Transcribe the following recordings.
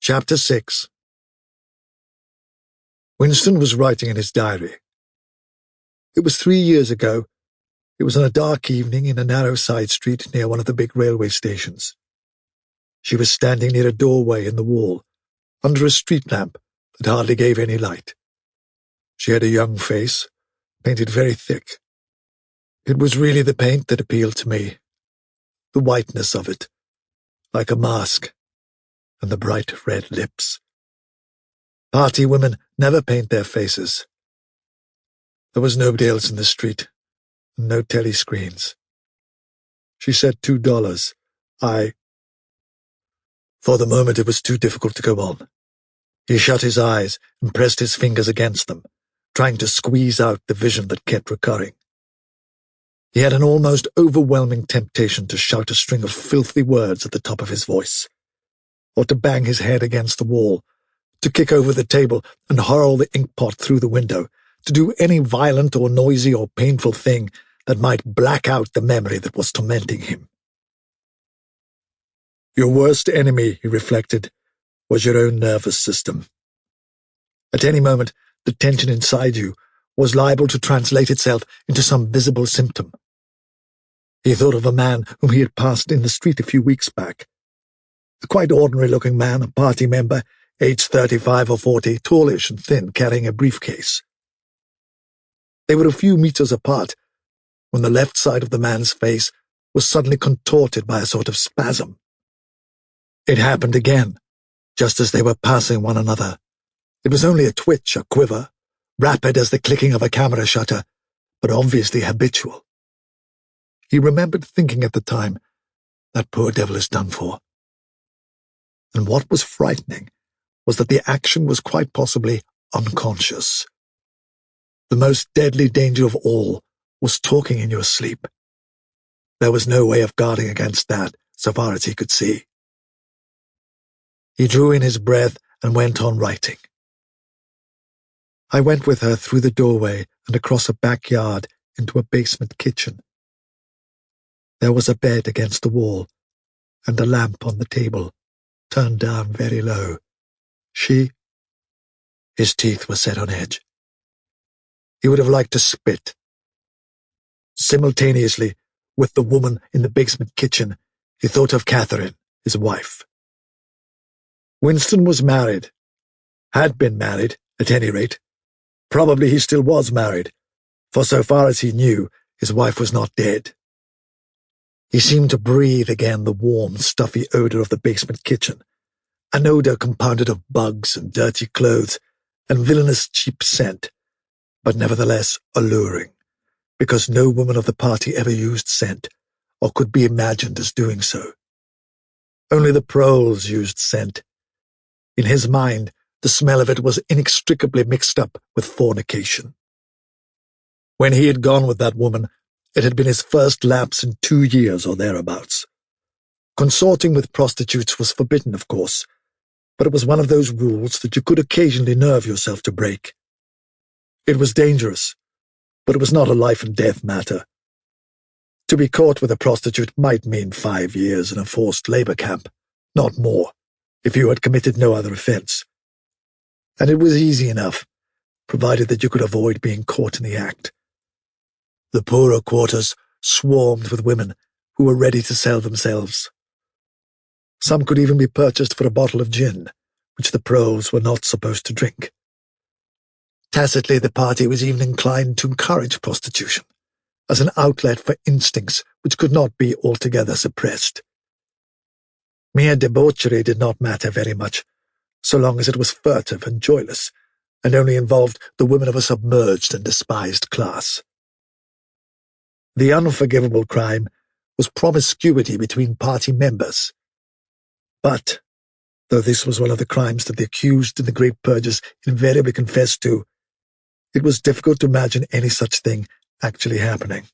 Chapter 6. Winston was writing in his diary. It was 3 years ago. It was on a dark evening in a narrow side street near one of the big railway stations. She was standing near a doorway in the wall, under a street lamp that hardly gave any light. She had a young face, painted very thick. It was really the paint that appealed to me, the whiteness of it, like a mask, and the bright red lips. Party women never paint their faces. There was nobody else in the street, and no telescreens. She said $2. For the moment it was too difficult to go on. He shut his eyes and pressed his fingers against them, trying to squeeze out the vision that kept recurring. He had an almost overwhelming temptation to shout a string of filthy words at the top of his voice, or to bang his head against the wall, to kick over the table and hurl the inkpot through the window, to do any violent or noisy or painful thing that might black out the memory that was tormenting him. Your worst enemy, he reflected, was your own nervous system. At any moment, the tension inside you was liable to translate itself into some visible symptom. He thought of a man whom he had passed in the street a few weeks back. A quite ordinary-looking man, a party member, aged 35 or 40, tallish and thin, carrying a briefcase. They were a few meters apart when the left side of the man's face was suddenly contorted by a sort of spasm. It happened again, just as they were passing one another. It was only a twitch, a quiver, rapid as the clicking of a camera shutter, but obviously habitual. He remembered thinking at the time, that poor devil is done for. And what was frightening was that the action was quite possibly unconscious. The most deadly danger of all was talking in your sleep. There was no way of guarding against that, so far as he could see. He drew in his breath and went on writing. I went with her through the doorway and across a backyard into a basement kitchen. There was a bed against the wall and a lamp on the table, turned down very low. His teeth were set on edge. He would have liked to spit. Simultaneously, with the woman in the basement kitchen, he thought of Catherine, his wife. Winston was married. Had been married, at any rate. Probably he still was married, for so far as he knew, his wife was not dead. He seemed to breathe again the warm, stuffy odor of the basement kitchen, an odor compounded of bugs and dirty clothes and villainous cheap scent, but nevertheless alluring, because no woman of the party ever used scent, or could be imagined as doing so. Only the proles used scent. In his mind, the smell of it was inextricably mixed up with fornication. When he had gone with that woman, it had been his first lapse in 2 years or thereabouts. Consorting with prostitutes was forbidden, of course, but it was one of those rules that you could occasionally nerve yourself to break. It was dangerous, but it was not a life-and-death matter. To be caught with a prostitute might mean 5 years in a forced labor camp, not more, if you had committed no other offense. And it was easy enough, provided that you could avoid being caught in the act. The poorer quarters swarmed with women who were ready to sell themselves. Some could even be purchased for a bottle of gin, which the proles were not supposed to drink. Tacitly, the party was even inclined to encourage prostitution, as an outlet for instincts which could not be altogether suppressed. Mere debauchery did not matter very much, so long as it was furtive and joyless, and only involved the women of a submerged and despised class. The unforgivable crime was promiscuity between party members. But, though this was one of the crimes that the accused in the Great Purges invariably confessed to, it was difficult to imagine any such thing actually happening.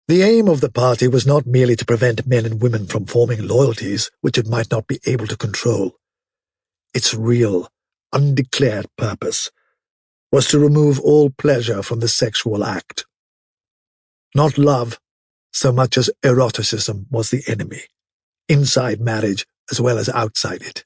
The aim of the party was not merely to prevent men and women from forming loyalties which it might not be able to control. Its real, undeclared purpose was to remove all pleasure from the sexual act. Not love, so much as eroticism was the enemy. Inside marriage as well as outside it.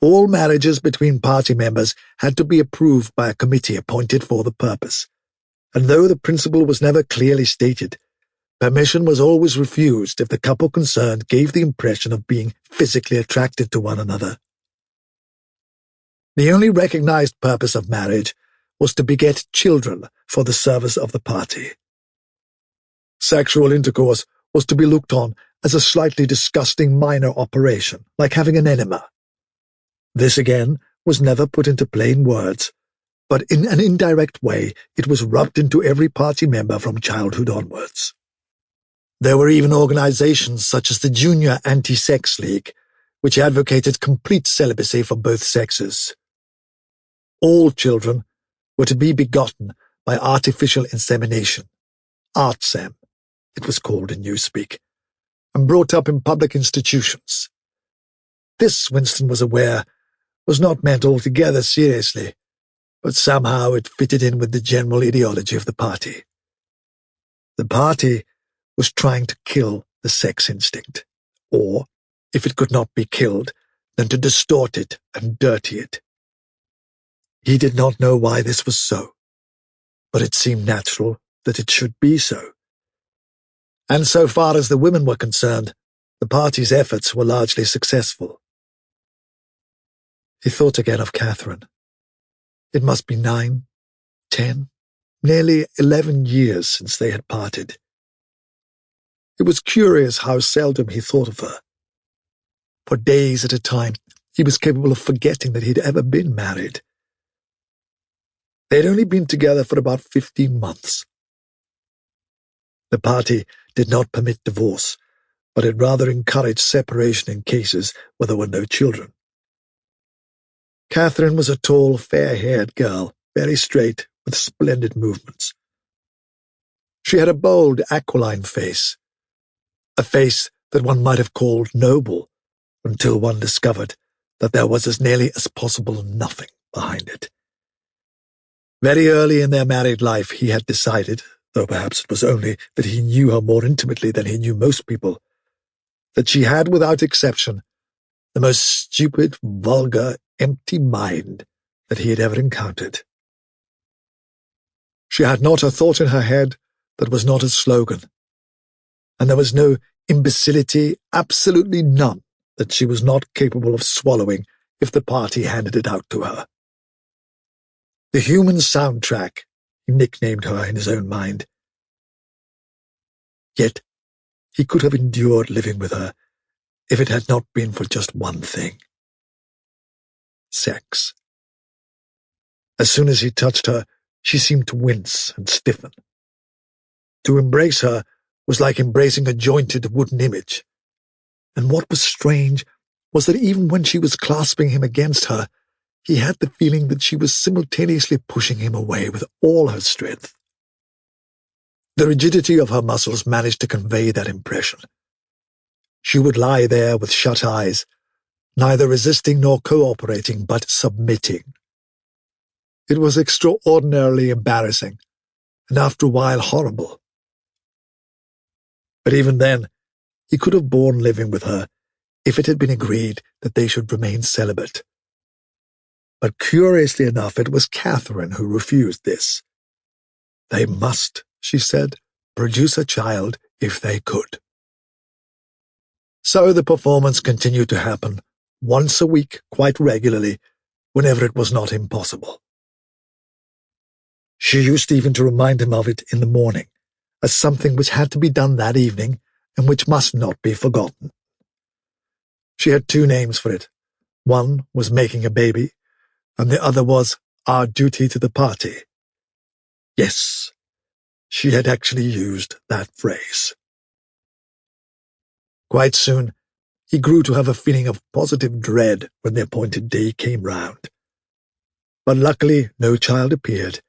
All marriages between party members had to be approved by a committee appointed for the purpose, and though the principle was never clearly stated, permission was always refused if the couple concerned gave the impression of being physically attracted to one another. The only recognized purpose of marriage was to beget children for the service of the party. Sexual intercourse was to be looked on as a slightly disgusting minor operation, like having an enema. This, again, was never put into plain words, but in an indirect way it was rubbed into every party member from childhood onwards. There were even organizations such as the Junior Anti-Sex League, which advocated complete celibacy for both sexes. All children were to be begotten by artificial insemination, ARTSEM, it was called in newspeak, and brought up in public institutions. This, Winston was aware, was not meant altogether seriously, but somehow it fitted in with the general ideology of the party. The party was trying to kill the sex instinct, or, if it could not be killed, then to distort it and dirty it. He did not know why this was so, but it seemed natural that it should be so. And so far as the women were concerned, the party's efforts were largely successful. He thought again of Catherine. It must be 9, 10, nearly 11 years since they had parted. It was curious how seldom he thought of her. For days at a time, he was capable of forgetting that he had ever been married. They had only been together for about 15 months. The party did not permit divorce, but it rather encouraged separation in cases where there were no children. Catherine was a tall, fair-haired girl, very straight, with splendid movements. She had a bold, aquiline face, a face that one might have called noble, until one discovered that there was as nearly as possible nothing behind it. Very early in their married life he had decided, though perhaps it was only that he knew her more intimately than he knew most people, that she had, without exception, the most stupid, vulgar, empty mind that he had ever encountered. She had not a thought in her head that was not a slogan, and there was no imbecility, absolutely none, that she was not capable of swallowing if the party handed it out to her. The human soundtrack, he nicknamed her in his own mind. Yet he could have endured living with her if it had not been for just one thing. Sex. As soon as he touched her, she seemed to wince and stiffen. To embrace her was like embracing a jointed wooden image. And what was strange was that even when she was clasping him against her, he had the feeling that she was simultaneously pushing him away with all her strength. The rigidity of her muscles managed to convey that impression. She would lie there with shut eyes, neither resisting nor cooperating, but submitting. It was extraordinarily embarrassing, and after a while horrible. But even then, he could have borne living with her if it had been agreed that they should remain celibate. But curiously enough, it was Catherine who refused this. They must, she said, produce a child if they could. So the performance continued to happen, once a week, quite regularly, whenever it was not impossible. She used even to remind him of it in the morning, as something which had to be done that evening and which must not be forgotten. She had 2 names for it. One was making a baby, and the other was our duty to the party. Yes, she had actually used that phrase. Quite soon, he grew to have a feeling of positive dread when the appointed day came round. But luckily no child appeared,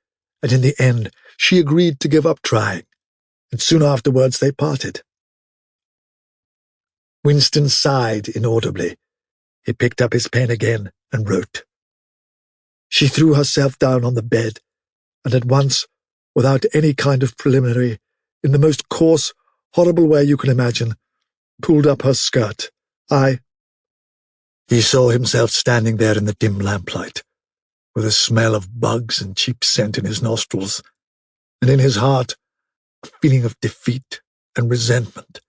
and in the end she agreed to give up trying, and soon afterwards they parted. Winston sighed inaudibly. He picked up his pen again and wrote. She threw herself down on the bed, and at once, without any kind of preliminary, in the most coarse, horrible way you can imagine, pulled up her skirt. I He saw himself standing there in the dim lamplight, with a smell of bugs and cheap scent in his nostrils, and in his heart a feeling of defeat and resentment,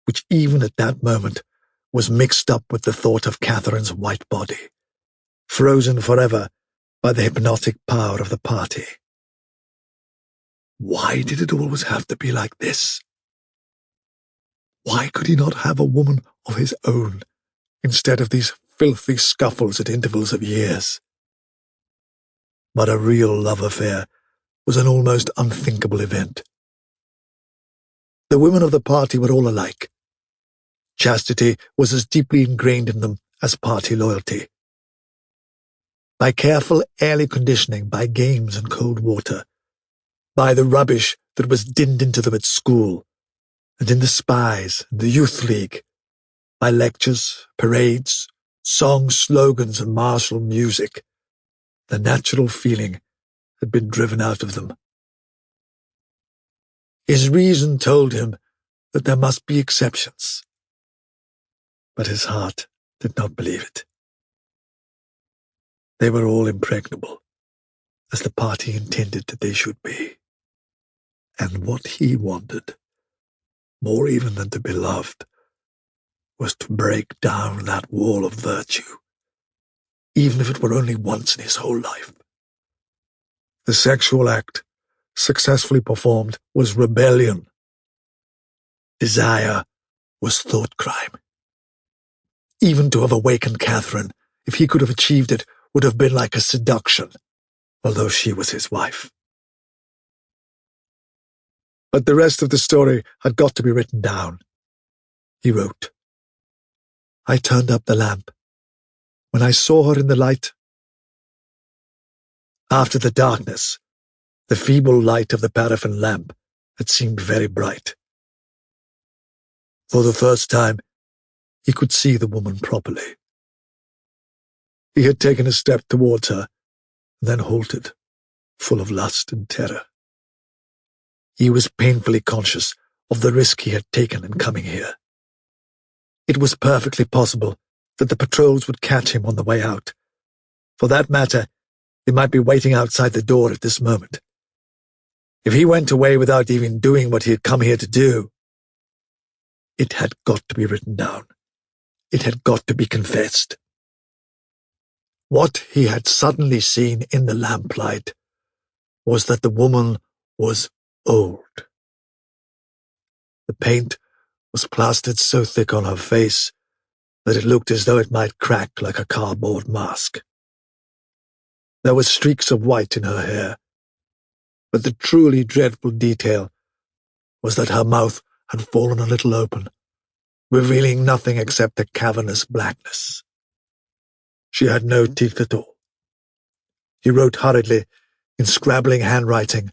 which even at that moment was mixed up with the thought of Catherine's white body, frozen forever by the hypnotic power of the party. Why did it always have to be like this? Why could he not have a woman of his own instead of these filthy scuffles at intervals of years? But a real love affair was an almost unthinkable event. The women of the party were all alike. Chastity was as deeply ingrained in them as party loyalty. By careful early conditioning, by games and cold water, by the rubbish that was dinned into them at school, and in the spies and the youth league, by lectures, parades, songs, slogans, and martial music, the natural feeling had been driven out of them. His reason told him that there must be exceptions, but his heart did not believe it. They were all impregnable, as the party intended that they should be. And what he wanted, more even than to be loved, was to break down that wall of virtue, even if it were only once in his whole life. The sexual act, successfully performed, was rebellion. Desire was thought crime. Even to have awakened Catherine, if he could have achieved it, would have been like a seduction, although she was his wife. But the rest of the story had got to be written down. He wrote, I turned up the lamp. When I saw her in the light, after the darkness, the feeble light of the paraffin lamp had seemed very bright. For the first time, he could see the woman properly. He had taken a step towards her, then halted, full of lust and terror. He was painfully conscious of the risk he had taken in coming here. It was perfectly possible that the patrols would catch him on the way out. For that matter, they might be waiting outside the door at this moment. If he went away without even doing what he had come here to do, it had got to be written down. It had got to be confessed. What he had suddenly seen in the lamplight was that the woman was old. The paint was plastered so thick on her face that it looked as though it might crack like a cardboard mask. There were streaks of white in her hair, but the truly dreadful detail was that her mouth had fallen a little open, revealing nothing except a cavernous blackness. She had no teeth at all. He wrote hurriedly, in scrabbling handwriting.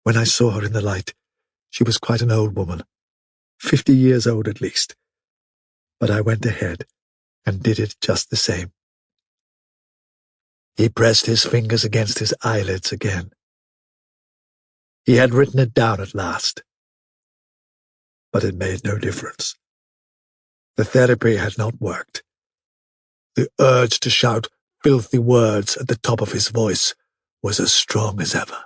When I saw her in the light, she was quite an old woman, 50 years old at least. But I went ahead and did it just the same. He pressed his fingers against his eyelids again. He had written it down at last. But it made no difference. The therapy had not worked. The urge to shout filthy words at the top of his voice was as strong as ever.